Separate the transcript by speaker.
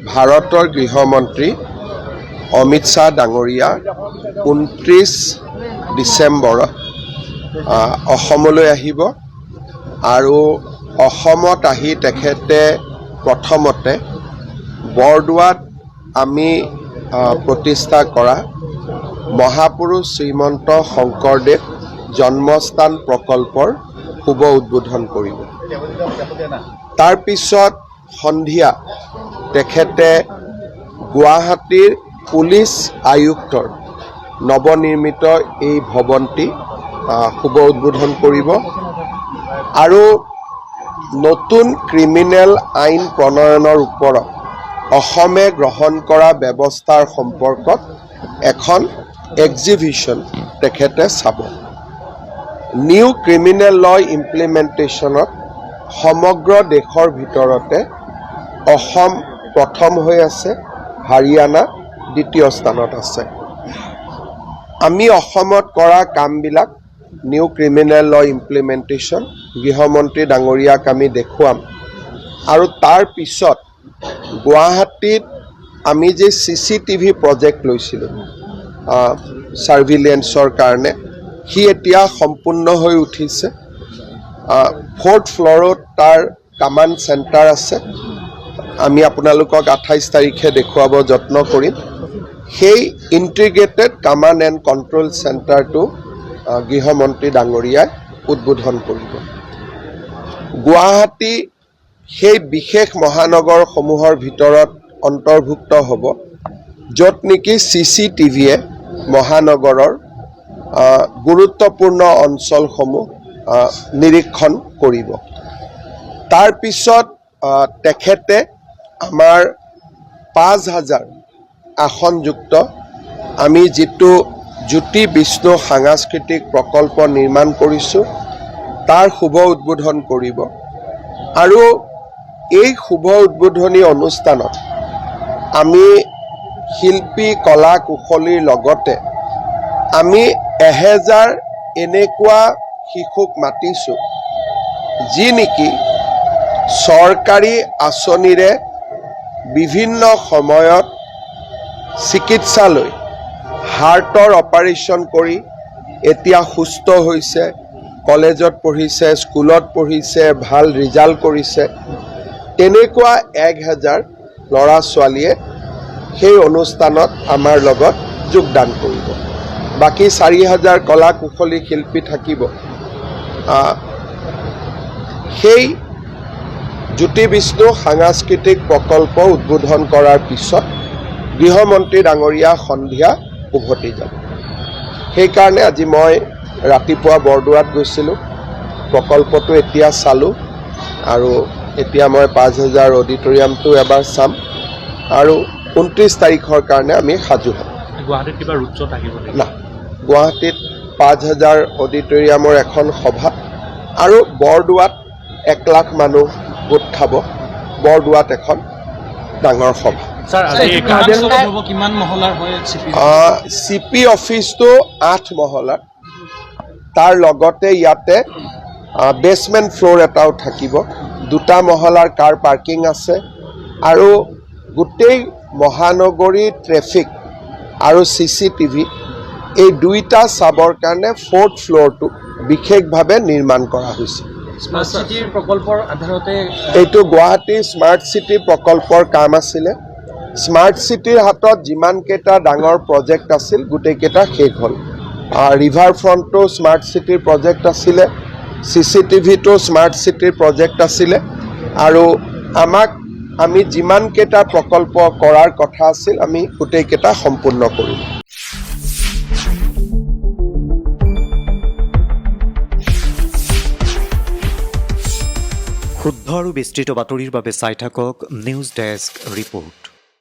Speaker 1: ভাৰতৰ গৃহমন্ত্ৰী অমিত শ্বাহ ডাঙৰীয়া 29 ডিচেম্বৰত অসমলৈ আহিব আৰু অসমত আহি তেখেতে প্ৰথমতে বৰদোৱাত আমি প্ৰতিষ্ঠা কৰা মহাপুৰুষ শ্ৰীমন্ত শংকৰদেৱ জন্মস্থান প্ৰকল্পৰ শুভ উদ্বোধন কৰিব। তাৰ পিছত সন্ধিয়া তেখেতে গুৱাহাটীৰ পুলিচ আয়ুক্তৰ নৱনিৰ্মিত এই ভৱনটি শুভ উদ্বোধন কৰিব আৰু নতুন ক্ৰিমিনেল আইন প্ৰণয়নৰ ওপৰত অসমে গ্ৰহণ কৰা ব্যৱস্থাৰ সম্পৰ্কত এখন এক্সিবিশ্যন তেখেতে চাব। নিউ ক্ৰিমিনেল ল ইমপ্লিমেণ্টেশ্যনত সমগ্ৰ দেশৰ ভিতৰতে অসম প্ৰথম হৈ আছে, হাৰিয়ানা দ্বিতীয় স্থানত আছে। আমি অসমত কৰা কামবিলাক নিউ ক্ৰিমিনেল ল ইমপ্লিমেণ্টেশ্যন গৃহমন্ত্ৰী ডাঙৰীয়াক আমি দেখুৱাম আৰু তাৰ পিছত গুৱাহাটীত আমি যে CCTV প্ৰজেক্ট লৈছিলোঁ ছাৰ্ভিলেঞ্চৰ কাৰণে, সি এতিয়া সম্পূৰ্ণ হৈ উঠিছে। 4th ফ্ল'ৰত তাৰ কামাণ্ড চেণ্টাৰ আছে। আমি আপোনালোকক 28 তাৰিখে দেখুৱাব যত্ন কৰিম। সেই ইণ্টিগ্ৰেটেড কামাণ্ড এণ্ড কণ্ট্ৰল চেণ্টাৰটো গৃহমন্ত্ৰী ডাঙৰীয়াই উদ্বোধন কৰিব। গুৱাহাটী সেই বিশেষ মহানগৰসমূহৰ ভিতৰত অন্তৰ্ভুক্ত হ'ব য'ত নেকি CCTVয়ে মহানগৰৰ গুৰুত্বপূৰ্ণ অঞ্চলসমূহ নিৰীক্ষণ কৰিব। তাৰ পিছত তেখেতে আমাৰ 5000 আসনযুক্ত আমি যিটো জ্যোতি বিষ্ণু সাংস্কৃতিক প্ৰকল্প নিৰ্মাণ কৰিছোঁ তাৰ শুভ উদ্বোধন কৰিব আৰু এই শুভ উদ্বোধনী অনুষ্ঠানত আমি শিল্পী কলা কুশলীৰ লগতে আমি 1000 এনেকুৱা শিশুক মাতিছোঁ যি নেকি চৰকাৰী আঁচনিৰে বিভিন্ন সময়ত চিকিৎসালয় হাৰ্টৰ অপাৰেশ্যন কৰি এতিয়া সুস্থ হৈছে, কলেজত পঢ়িছে, স্কুলত পঢ়িছে, ভাল ৰিজাল্ট কৰিছে। তেনেকুৱা 1000 ল'ৰা ছোৱালীয়ে সেই অনুষ্ঠানত আমাৰ লগত যোগদান কৰিব। বাকী 4000 কলা কুশলী শিল্পী থাকিব। সেই জ্যোতি বিষ্ণু সাংস্কৃতিক প্ৰকল্প উদ্বোধন কৰাৰ পিছত গৃহমন্ত্ৰী ডাঙৰীয়া সন্ধিয়া উভতি যাব। সেইকাৰণে আজি মই ৰাতিপুৱা বৰদোৱাত গৈছিলোঁ, প্ৰকল্পটো এতিয়া চালোঁ আৰু এতিয়া মই 5000 অডিটৰিয়ামটো এবাৰ চাম আৰু 29 তাৰিখৰ কাৰণে আমি সাজু হ'ম।
Speaker 2: গুৱাহাটীত কিবা ৰুটছ থাকিব
Speaker 1: না, গুৱাহাটীত 5000 অডিটৰিয়ামৰ এখন সভা আৰু বৰদোৱাত 1 লাখ মানুহ গোট খাব। বৰদোৱাত এখন ডাঙৰ সভা। CP অফিচটো 8 মহলাৰ, তাৰ লগতে ইয়াতে বেছমেণ্ট ফ্ল'ৰ এটাও থাকিব। 2টা মহলাৰ কাৰ পাৰ্কিং আছে আৰু গোটেই মহানগৰী ট্ৰেফিক আৰু CCTV এই দুইটা চাবৰ কাৰণে 4th ফ্ল'ৰটো বিশেষভাৱে নিৰ্মাণ কৰা হৈছে।
Speaker 2: স্মাৰ্ট চিটিৰ প্ৰকল্পৰ আধাৰতে
Speaker 1: এইটো গুৱাহাটী স্মাৰ্ট চিটি প্ৰকল্পৰ কাম আছিলে। স্মাৰ্ট চিটিৰ হাতত যিমানকেইটা ডাঙৰ প্ৰজেক্ট আছিল গোটেইকেইটা শেষ হ'ল। ৰিভাৰ ফ্ৰণ্টটো স্মাৰ্ট চিটিৰ প্ৰজেক্ট আছিলে, CCTVটো স্মাৰ্ট চিটিৰ প্ৰজেক্ট আছিলে আৰু আমি যিমানকেইটা প্ৰকল্প কৰাৰ কথা আছিল আমি গোটেইকেইটা সম্পূৰ্ণ কৰিলোঁ।
Speaker 3: শুদ্ধ আৰু বিস্তৃত বাতৰিৰ বাবে চাই থাকক নিউজ ডেস্ক ৰিপোৰ্ট।